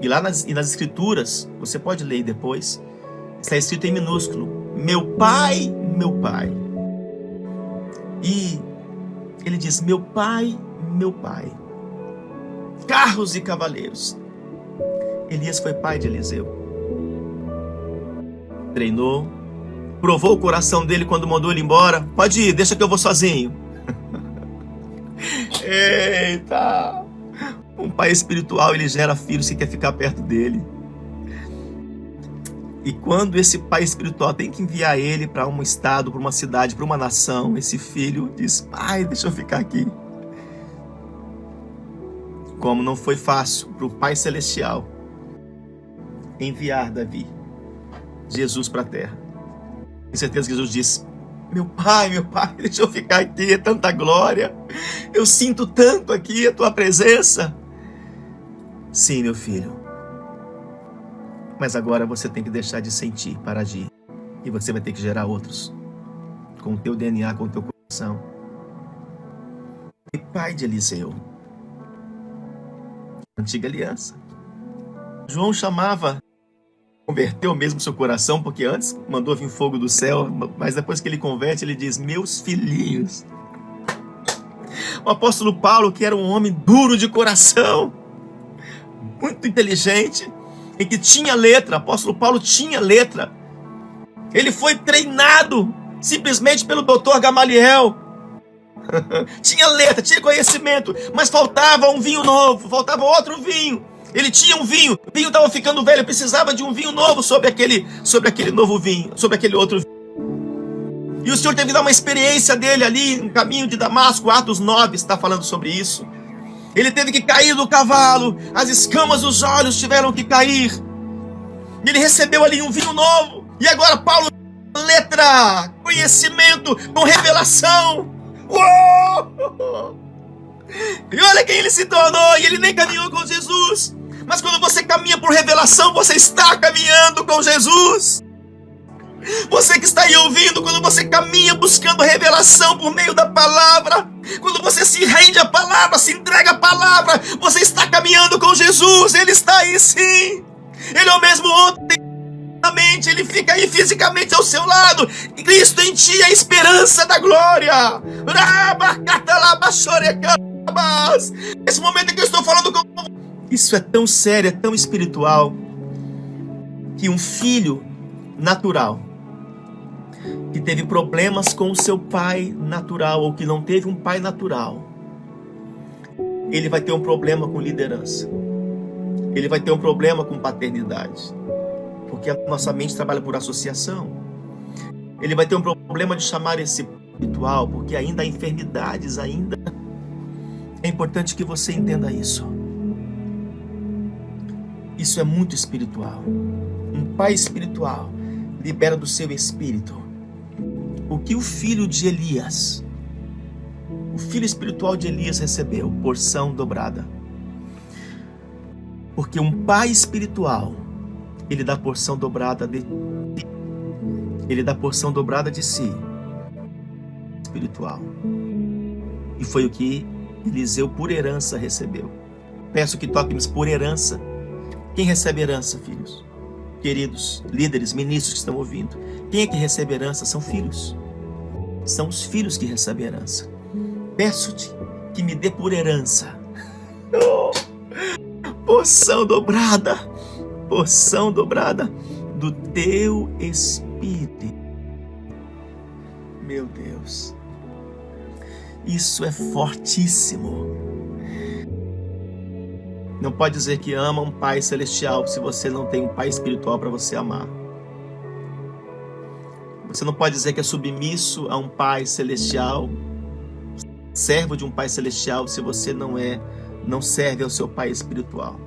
[SPEAKER 1] e lá nas escrituras, você pode ler depois, está escrito em minúsculo, meu pai, meu pai. E ele diz, meu pai, carros e cavaleiros. Elias foi pai de Eliseu. Treinou, provou o coração dele quando mandou ele embora. Pode ir, deixa que eu vou sozinho. Eita! Um pai espiritual, ele gera filhos que quer ficar perto dele. E quando esse pai espiritual tem que enviar ele para um estado, para uma cidade, para uma nação, esse filho diz: pai, deixa eu ficar aqui. Como não foi fácil para o Pai Celestial enviar Davi, Jesus para a terra. Com certeza Jesus disse: meu pai, deixa eu ficar aqui, é tanta glória. Eu sinto tanto aqui a tua presença. Sim, meu filho. Mas agora você tem que deixar de sentir para agir. E você vai ter que gerar outros. Com o teu DNA, com o teu coração. E pai de Eliseu. Antiga aliança. João chamava, converteu mesmo seu coração, porque antes mandou vir fogo do céu, mas depois que ele converte, ele diz: meus filhinhos. O apóstolo Paulo, que era um homem duro de coração, muito inteligente, e que tinha letra, o apóstolo Paulo tinha letra. Ele foi treinado simplesmente pelo doutor Gamaliel. Tinha letra, tinha conhecimento, mas faltava um vinho novo, faltava outro vinho. Ele tinha um vinho, o vinho estava ficando velho, precisava de um vinho novo sobre aquele novo vinho, sobre aquele outro vinho. E o Senhor teve que dar uma experiência dele ali no caminho de Damasco. Atos 9 está falando sobre isso. Ele teve que cair do cavalo, as escamas dos olhos tiveram que cair. Ele recebeu ali um vinho novo. E agora Paulo, letra, conhecimento, com revelação. Uou! E olha quem ele se tornou. E ele nem caminhou com Jesus. Mas quando você caminha por revelação, você está caminhando com Jesus. Você que está aí ouvindo, quando você caminha buscando revelação por meio da palavra, quando você se rende à palavra, se entrega à palavra, você está caminhando com Jesus. Ele está aí sim. Ele é o mesmo ontem, ele fica aí fisicamente ao seu lado. Cristo em ti é a esperança da glória. Esse momento em que eu estou falando com isso é tão sério, é tão espiritual, que um filho natural que teve problemas com o seu pai natural, ou que não teve um pai natural, ele vai ter um problema com liderança. Ele vai ter um problema com paternidade, porque a nossa mente trabalha por associação. Ele vai ter um problema de chamar esse espiritual, porque ainda há enfermidades, ainda. É importante que você entenda isso. Isso é muito espiritual. Um pai espiritual libera do seu espírito o que o filho de Elias, o filho espiritual de Elias recebeu, porção dobrada. Porque um pai espiritual, ele dá porção dobrada de si. Ele dá porção dobrada de si, espiritual. E foi o que Eliseu por herança recebeu. Peço que toquemos por herança. Quem recebe herança, filhos? Queridos líderes, ministros que estão ouvindo, quem é que recebe herança? São filhos. São os filhos que recebem herança. Peço-te que me dê por herança porção dobrada do teu espírito. Meu Deus, isso é fortíssimo. Não pode dizer que ama um pai celestial se você não tem um pai espiritual para você amar. Você não pode dizer que é submisso a um pai celestial, servo de um pai celestial, se você não serve ao seu pai espiritual.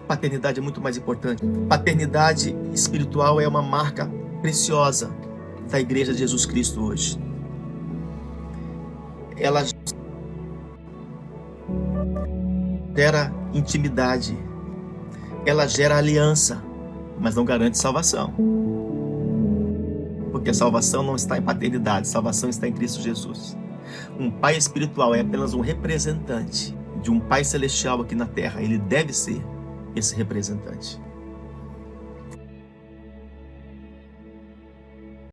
[SPEAKER 1] Paternidade é muito mais importante. Paternidade espiritual é uma marca preciosa da Igreja de Jesus Cristo hoje. Ela gera intimidade, ela gera aliança, mas não garante salvação. Porque a salvação não está em paternidade, a salvação está em Cristo Jesus. Um pai espiritual é apenas um representante de um pai celestial aqui na terra. Ele deve ser esse representante.